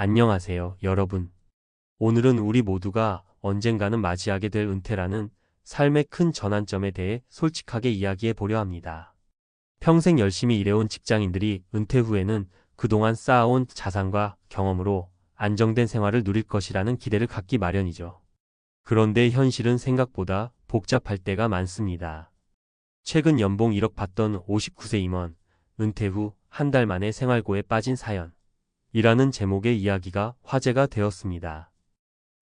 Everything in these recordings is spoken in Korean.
안녕하세요, 여러분. 오늘은 우리 모두가 언젠가는 맞이하게 될 은퇴라는 삶의 큰 전환점에 대해 솔직하게 이야기해 보려 합니다. 평생 열심히 일해온 직장인들이 은퇴 후에는 그동안 쌓아온 자산과 경험으로 안정된 생활을 누릴 것이라는 기대를 갖기 마련이죠. 그런데 현실은 생각보다 복잡할 때가 많습니다. 최근 연봉 1억 받던 59세 임원, 은퇴 후 한 달 만에 생활고에 빠진 사연. 이라는 제목의 이야기가 화제가 되었습니다.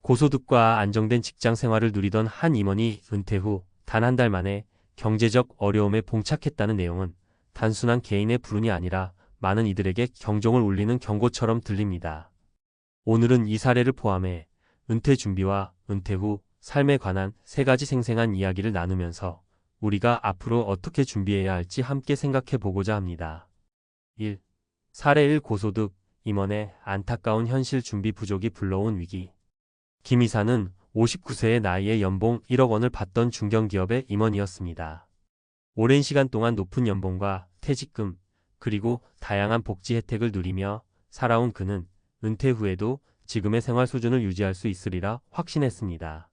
고소득과 안정된 직장 생활을 누리던 한 임원이 은퇴 후 단 한 달 만에 경제적 어려움에 봉착했다는 내용은 단순한 개인의 불운이 아니라 많은 이들에게 경종을 울리는 경고처럼 들립니다. 오늘은 이 사례를 포함해 은퇴 준비와 은퇴 후 삶에 관한 세 가지 생생한 이야기를 나누면서 우리가 앞으로 어떻게 준비해야 할지 함께 생각해 보고자 합니다. 1. 사례 1. 고소득 임원의 안타까운 현실 준비 부족이 불러온 위기. 김 이사는 59세의 나이에 연봉 1억 원을 받던 중견기업의 임원이었습니다. 오랜 시간 동안 높은 연봉과 퇴직금, 그리고 다양한 복지 혜택을 누리며 살아온 그는 은퇴 후에도 지금의 생활 수준을 유지할 수 있으리라 확신했습니다.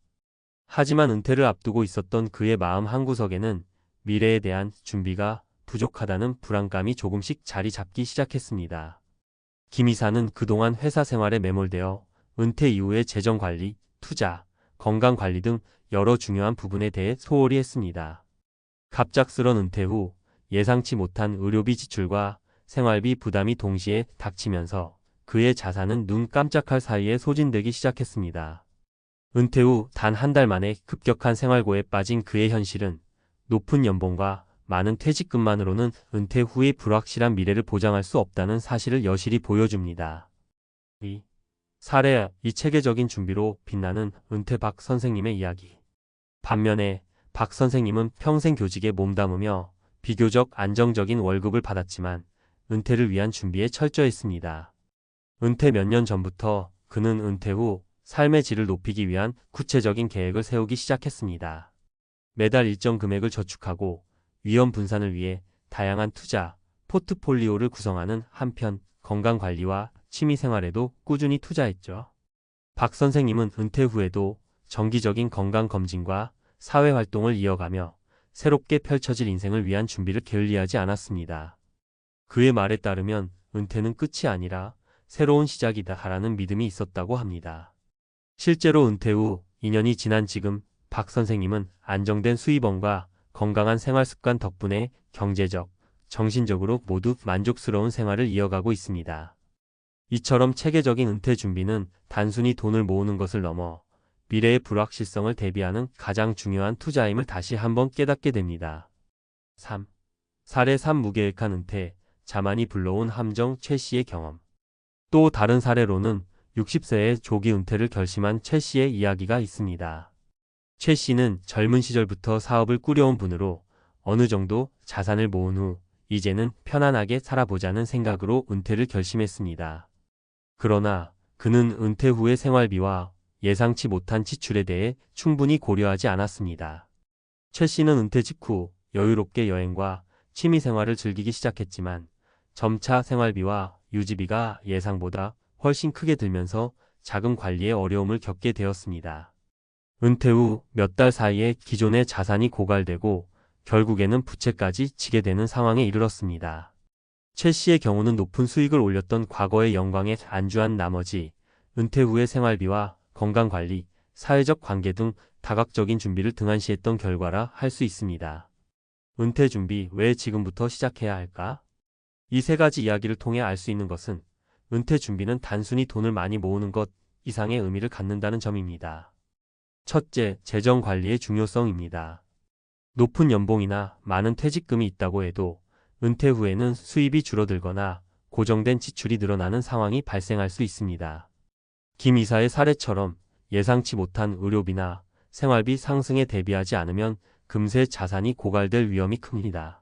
하지만 은퇴를 앞두고 있었던 그의 마음 한구석에는 미래에 대한 준비가 부족하다는 불안감이 조금씩 자리 잡기 시작했습니다. 김 이사는 그동안 회사 생활에 매몰되어 은퇴 이후의 재정 관리, 투자, 건강 관리 등 여러 중요한 부분에 대해 소홀히 했습니다. 갑작스런 은퇴 후 예상치 못한 의료비 지출과 생활비 부담이 동시에 닥치면서 그의 자산은 눈 깜짝할 사이에 소진되기 시작했습니다. 은퇴 후 단 한 달 만에 급격한 생활고에 빠진 그의 현실은 높은 연봉과 많은 퇴직금만으로는 은퇴 후의 불확실한 미래를 보장할 수 없다는 사실을 여실히 보여줍니다. 2. 사례 2. 체계적인 준비로 빛나는 은퇴 박 선생님의 이야기. 반면에 박 선생님은 평생 교직에 몸담으며 비교적 안정적인 월급을 받았지만 은퇴를 위한 준비에 철저했습니다. 은퇴 몇 년 전부터 그는 은퇴 후 삶의 질을 높이기 위한 구체적인 계획을 세우기 시작했습니다. 매달 일정 금액을 저축하고 위험 분산을 위해 다양한 투자, 포트폴리오를 구성하는 한편 건강관리와 취미생활에도 꾸준히 투자했죠. 박 선생님은 은퇴 후에도 정기적인 건강검진과 사회활동을 이어가며 새롭게 펼쳐질 인생을 위한 준비를 게을리하지 않았습니다. 그의 말에 따르면 은퇴는 끝이 아니라 새로운 시작이다라는 믿음이 있었다고 합니다. 실제로 은퇴 후 2년이 지난 지금 박 선생님은 안정된 수입원과 건강한 생활 습관 덕분에 경제적, 정신적으로 모두 만족스러운 생활을 이어가고 있습니다. 이처럼 체계적인 은퇴 준비는 단순히 돈을 모으는 것을 넘어 미래의 불확실성을 대비하는 가장 중요한 투자임을 다시 한번 깨닫게 됩니다. 3. 사례 3. 무계획한 은퇴, 자만이 불러온 함정. 최 씨의 경험. 또 다른 사례로는 60세에 조기 은퇴를 결심한 최 씨의 이야기가 있습니다. 최 씨는 젊은 시절부터 사업을 꾸려온 분으로 어느 정도 자산을 모은 후 이제는 편안하게 살아보자는 생각으로 은퇴를 결심했습니다. 그러나 그는 은퇴 후의 생활비와 예상치 못한 지출에 대해 충분히 고려하지 않았습니다. 최 씨는 은퇴 직후 여유롭게 여행과 취미 생활을 즐기기 시작했지만 점차 생활비와 유지비가 예상보다 훨씬 크게 들면서 자금 관리에 어려움을 겪게 되었습니다. 은퇴 후 몇 달 사이에 기존의 자산이 고갈되고 결국에는 부채까지 지게 되는 상황에 이르렀습니다. 최 씨의 경우는 높은 수익을 올렸던 과거의 영광에 안주한 나머지 은퇴 후의 생활비와 건강관리, 사회적 관계 등 다각적인 준비를 등한시했던 결과라 할 수 있습니다. 은퇴 준비 왜 지금부터 시작해야 할까? 이 세 가지 이야기를 통해 알 수 있는 것은 은퇴 준비는 단순히 돈을 많이 모으는 것 이상의 의미를 갖는다는 점입니다. 첫째, 재정 관리의 중요성입니다. 높은 연봉이나 많은 퇴직금이 있다고 해도 은퇴 후에는 수입이 줄어들거나 고정된 지출이 늘어나는 상황이 발생할 수 있습니다. 김 이사의 사례처럼 예상치 못한 의료비나 생활비 상승에 대비하지 않으면 금세 자산이 고갈될 위험이 큽니다.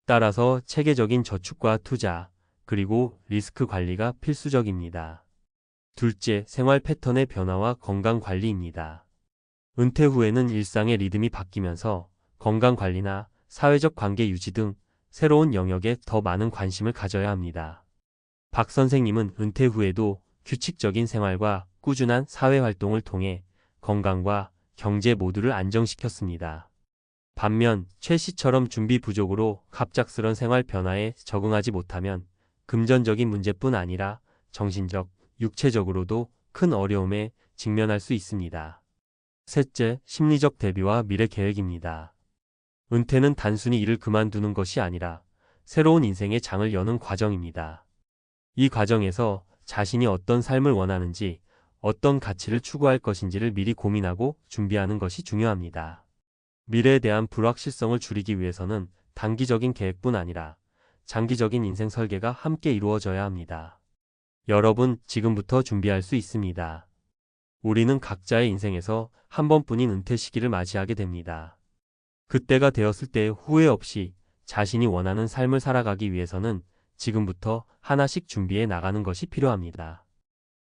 따라서 체계적인 저축과 투자, 그리고 리스크 관리가 필수적입니다. 둘째, 생활 패턴의 변화와 건강 관리입니다. 은퇴 후에는 일상의 리듬이 바뀌면서 건강관리나 사회적 관계 유지 등 새로운 영역에 더 많은 관심을 가져야 합니다. 박 선생님은 은퇴 후에도 규칙적인 생활과 꾸준한 사회활동을 통해 건강과 경제 모두를 안정시켰습니다. 반면 최 씨처럼 준비 부족으로 갑작스런 생활 변화에 적응하지 못하면 금전적인 문제뿐 아니라 정신적, 육체적으로도 큰 어려움에 직면할 수 있습니다. 셋째, 심리적 대비와 미래 계획입니다. 은퇴는 단순히 일을 그만두는 것이 아니라 새로운 인생의 장을 여는 과정입니다. 이 과정에서 자신이 어떤 삶을 원하는지, 어떤 가치를 추구할 것인지를 미리 고민하고 준비하는 것이 중요합니다. 미래에 대한 불확실성을 줄이기 위해서는 단기적인 계획뿐 아니라 장기적인 인생 설계가 함께 이루어져야 합니다. 여러분, 지금부터 준비할 수 있습니다. 우리는 각자의 인생에서 한 번뿐인 은퇴 시기를 맞이하게 됩니다. 그때가 되었을 때 후회 없이 자신이 원하는 삶을 살아가기 위해서는 지금부터 하나씩 준비해 나가는 것이 필요합니다.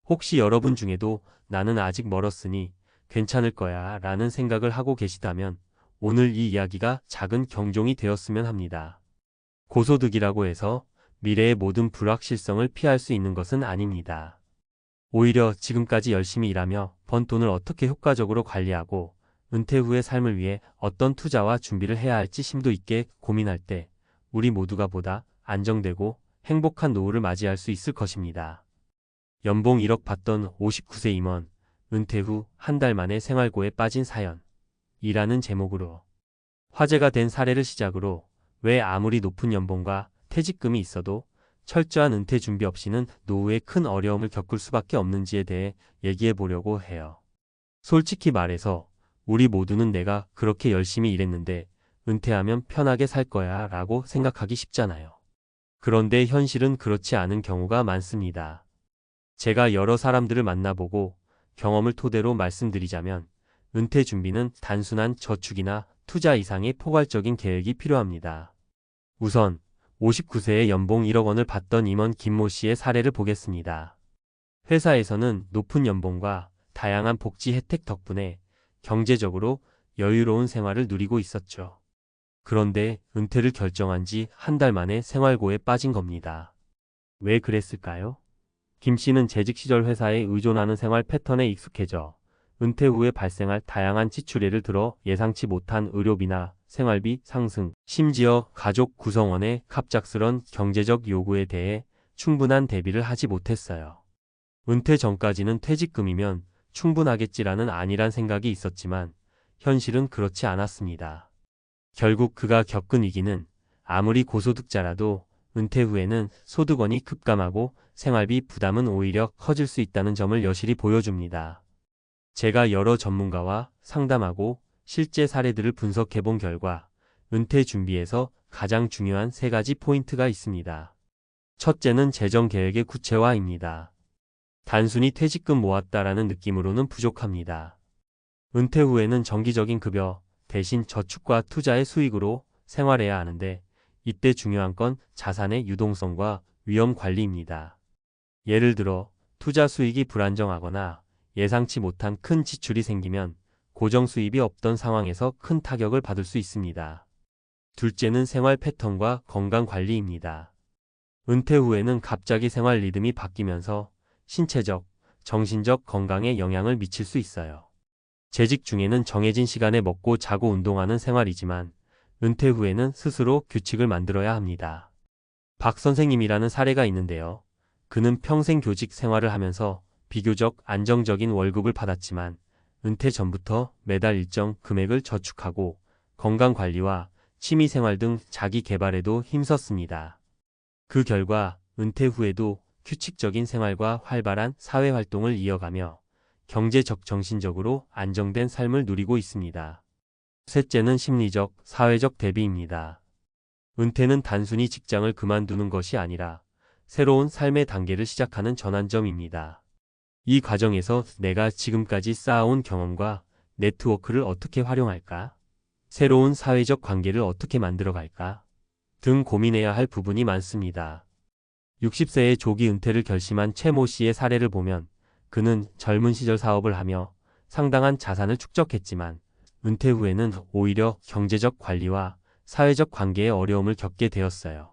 혹시 여러분 중에도 나는 아직 멀었으니 괜찮을 거야 라는 생각을 하고 계시다면 오늘 이 이야기가 작은 경종이 되었으면 합니다. 고소득이라고 해서 미래의 모든 불확실성을 피할 수 있는 것은 아닙니다. 오히려 지금까지 열심히 일하며 번 돈을 어떻게 효과적으로 관리하고 은퇴 후의 삶을 위해 어떤 투자와 준비를 해야 할지 심도 있게 고민할 때 우리 모두가 보다 안정되고 행복한 노후를 맞이할 수 있을 것입니다. 연봉 1억 받던 59세 임원, 은퇴 후 한 달 만에 생활고에 빠진 사연 이라는 제목으로 화제가 된 사례를 시작으로 왜 아무리 높은 연봉과 퇴직금이 있어도 철저한 은퇴 준비 없이는 노후에 큰 어려움을 겪을 수밖에 없는지에 대해 얘기해 보려고 해요. 솔직히 말해서 우리 모두는 내가 그렇게 열심히 일했는데 은퇴하면 편하게 살 거야 라고 생각하기 쉽잖아요. 그런데 현실은 그렇지 않은 경우가 많습니다. 제가 여러 사람들을 만나보고 경험을 토대로 말씀드리자면 은퇴 준비는 단순한 저축이나 투자 이상의 포괄적인 계획이 필요합니다. 우선 59세에 연봉 1억 원을 받던 임원 김모 씨의 사례를 보겠습니다. 회사에서는 높은 연봉과 다양한 복지 혜택 덕분에 경제적으로 여유로운 생활을 누리고 있었죠. 그런데 은퇴를 결정한 지 한 달 만에 생활고에 빠진 겁니다. 왜 그랬을까요? 김 씨는 재직 시절 회사에 의존하는 생활 패턴에 익숙해져 은퇴 후에 발생할 다양한 지출 예를 들어 예상치 못한 의료비나 생활비 상승, 심지어 가족 구성원의 갑작스런 경제적 요구에 대해 충분한 대비를 하지 못했어요. 은퇴 전까지는 퇴직금이면 충분하겠지라는 안일한 생각이 있었지만 현실은 그렇지 않았습니다. 결국 그가 겪은 위기는 아무리 고소득자라도 은퇴 후에는 소득원이 급감하고 생활비 부담은 오히려 커질 수 있다는 점을 여실히 보여줍니다. 제가 여러 전문가와 상담하고 실제 사례들을 분석해 본 결과 은퇴 준비에서 가장 중요한 세 가지 포인트가 있습니다. 첫째는 재정 계획의 구체화입니다. 단순히 퇴직금 모았다라는 느낌으로는 부족합니다. 은퇴 후에는 정기적인 급여 대신 저축과 투자의 수익으로 생활해야 하는데 이때 중요한 건 자산의 유동성과 위험 관리입니다. 예를 들어 투자 수익이 불안정하거나 예상치 못한 큰 지출이 생기면 고정 수입이 없던 상황에서 큰 타격을 받을 수 있습니다. 둘째는 생활 패턴과 건강 관리입니다. 은퇴 후에는 갑자기 생활 리듬이 바뀌면서 신체적, 정신적 건강에 영향을 미칠 수 있어요. 재직 중에는 정해진 시간에 먹고 자고 운동하는 생활이지만 은퇴 후에는 스스로 규칙을 만들어야 합니다. 박 선생님이라는 사례가 있는데요. 그는 평생 교직 생활을 하면서 비교적 안정적인 월급을 받았지만 은퇴 전부터 매달 일정 금액을 저축하고 건강관리와 취미생활 등 자기 개발에도 힘썼습니다. 그 결과 은퇴 후에도 규칙적인 생활과 활발한 사회활동을 이어가며 경제적 정신적으로 안정된 삶을 누리고 있습니다. 셋째는 심리적, 사회적 대비입니다. 은퇴는 단순히 직장을 그만두는 것이 아니라 새로운 삶의 단계를 시작하는 전환점입니다. 이 과정에서 내가 지금까지 쌓아온 경험과 네트워크를 어떻게 활용할까? 새로운 사회적 관계를 어떻게 만들어갈까? 등 고민해야 할 부분이 많습니다. 60세에 조기 은퇴를 결심한 최모 씨의 사례를 보면 그는 젊은 시절 사업을 하며 상당한 자산을 축적했지만 은퇴 후에는 오히려 경제적 관리와 사회적 관계에 어려움을 겪게 되었어요.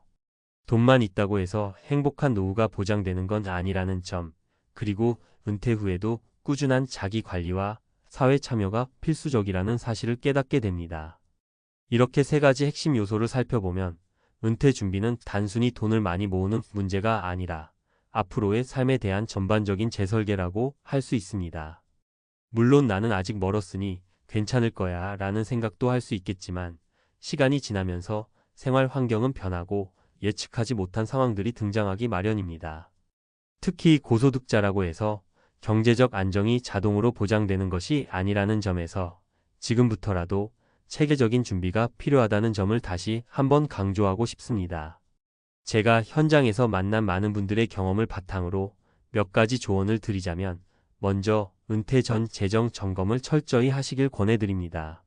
돈만 있다고 해서 행복한 노후가 보장되는 건 아니라는 점, 그리고 은퇴 후에도 꾸준한 자기 관리와 사회 참여가 필수적이라는 사실을 깨닫게 됩니다. 이렇게 세 가지 핵심 요소를 살펴보면 은퇴 준비는 단순히 돈을 많이 모으는 문제가 아니라 앞으로의 삶에 대한 전반적인 재설계라고 할 수 있습니다. 물론 나는 아직 멀었으니 괜찮을 거야 라는 생각도 할 수 있겠지만 시간이 지나면서 생활 환경은 변하고 예측하지 못한 상황들이 등장하기 마련입니다. 특히 고소득자라고 해서 경제적 안정이 자동으로 보장되는 것이 아니라는 점에서 지금부터라도 체계적인 준비가 필요하다는 점을 다시 한번 강조하고 싶습니다. 제가 현장에서 만난 많은 분들의 경험을 바탕으로 몇 가지 조언을 드리자면 먼저 은퇴 전 재정 점검을 철저히 하시길 권해드립니다.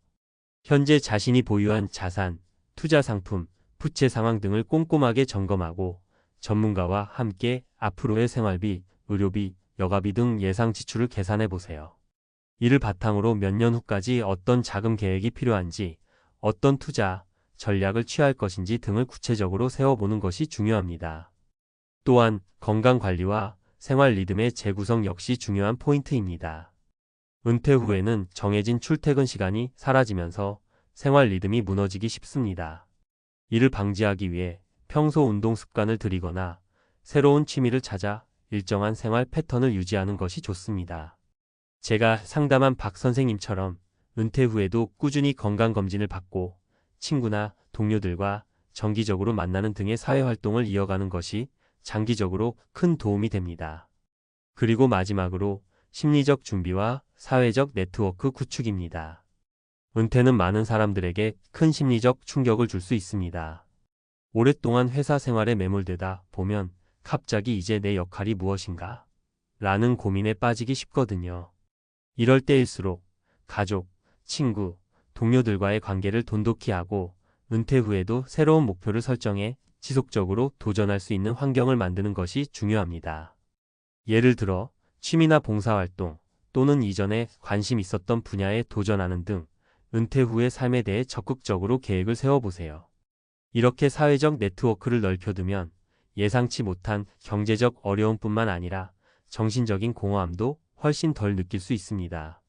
현재 자신이 보유한 자산, 투자 상품, 부채 상황 등을 꼼꼼하게 점검하고 전문가와 함께 앞으로의 생활비, 의료비, 여가비 등 예상 지출을 계산해 보세요. 이를 바탕으로 몇 년 후까지 어떤 자금 계획이 필요한지, 어떤 투자 전략을 취할 것인지 등을 구체적으로 세워보는 것이 중요합니다. 또한 건강관리와 생활 리듬의 재구성 역시 중요한 포인트입니다. 은퇴 후에는 정해진 출퇴근 시간이 사라지면서 생활 리듬이 무너지기 쉽습니다. 이를 방지하기 위해 평소 운동 습관을 들이거나 새로운 취미를 찾아 일정한 생활 패턴을 유지하는 것이 좋습니다. 제가 상담한 박 선생님처럼 은퇴 후에도 꾸준히 건강검진을 받고 친구나 동료들과 정기적으로 만나는 등의 사회활동을 이어가는 것이 장기적으로 큰 도움이 됩니다. 그리고 마지막으로 심리적 준비와 사회적 네트워크 구축입니다. 은퇴는 많은 사람들에게 큰 심리적 충격을 줄 수 있습니다. 오랫동안 회사 생활에 매몰되다 보면 갑자기 이제 내 역할이 무엇인가? 라는 고민에 빠지기 쉽거든요. 이럴 때일수록 가족, 친구, 동료들과의 관계를 돈독히 하고 은퇴 후에도 새로운 목표를 설정해 지속적으로 도전할 수 있는 환경을 만드는 것이 중요합니다. 예를 들어 취미나 봉사활동 또는 이전에 관심 있었던 분야에 도전하는 등 은퇴 후의 삶에 대해 적극적으로 계획을 세워보세요. 이렇게 사회적 네트워크를 넓혀두면 예상치 못한 경제적 어려움뿐만 아니라 정신적인 공허함도 훨씬 덜 느낄 수 있습니다.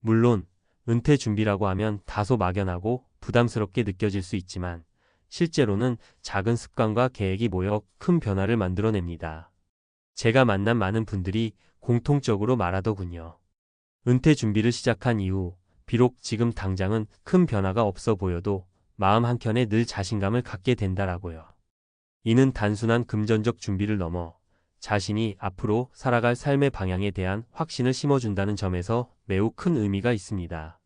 물론 은퇴 준비라고 하면 다소 막연하고 부담스럽게 느껴질 수 있지만 실제로는 작은 습관과 계획이 모여 큰 변화를 만들어냅니다. 제가 만난 많은 분들이 공통적으로 말하더군요. 은퇴 준비를 시작한 이후 비록 지금 당장은 큰 변화가 없어 보여도 마음 한켠에 늘 자신감을 갖게 된다라고요. 이는 단순한 금전적 준비를 넘어 자신이 앞으로 살아갈 삶의 방향에 대한 확신을 심어준다는 점에서 매우 큰 의미가 있습니다.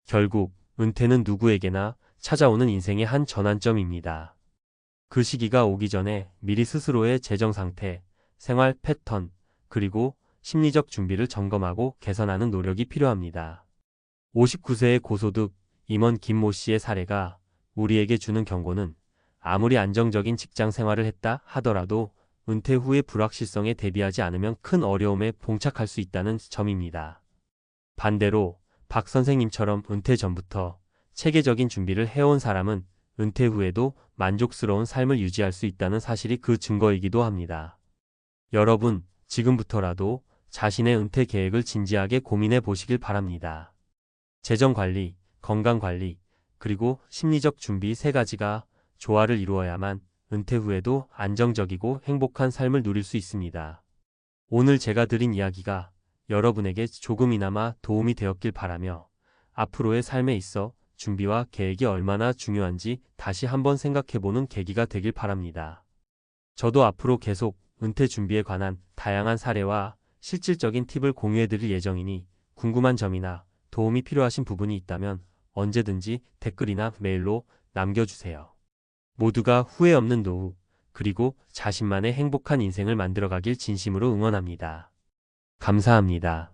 결국 은퇴는 누구에게나 찾아오는 인생의 한 전환점입니다. 그 시기가 오기 전에 미리 스스로의 재정 상태, 생활 패턴, 그리고 심리적 준비를 점검하고 개선하는 노력이 필요합니다. 59세의 고소득 임원 김모 씨의 사례가 우리에게 주는 경고는 아무리 안정적인 직장 생활을 했다 하더라도 은퇴 후의 불확실성에 대비하지 않으면 큰 어려움에 봉착할 수 있다는 점입니다. 반대로 박 선생님처럼 은퇴 전부터 체계적인 준비를 해온 사람은 은퇴 후에도 만족스러운 삶을 유지할 수 있다는 사실이 그 증거이기도 합니다. 여러분, 지금부터라도 자신의 은퇴 계획을 진지하게 고민해 보시길 바랍니다. 재정관리, 건강관리, 그리고 심리적 준비 세 가지가 조화를 이루어야만 은퇴 후에도 안정적이고 행복한 삶을 누릴 수 있습니다. 오늘 제가 드린 이야기가 여러분에게 조금이나마 도움이 되었길 바라며 앞으로의 삶에 있어 준비와 계획이 얼마나 중요한지 다시 한번 생각해보는 계기가 되길 바랍니다. 저도 앞으로 계속 은퇴 준비에 관한 다양한 사례와 실질적인 팁을 공유해드릴 예정이니 궁금한 점이나 도움이 필요하신 부분이 있다면 언제든지 댓글이나 메일로 남겨주세요. 모두가 후회 없는 노후, 그리고 자신만의 행복한 인생을 만들어가길 진심으로 응원합니다. 감사합니다.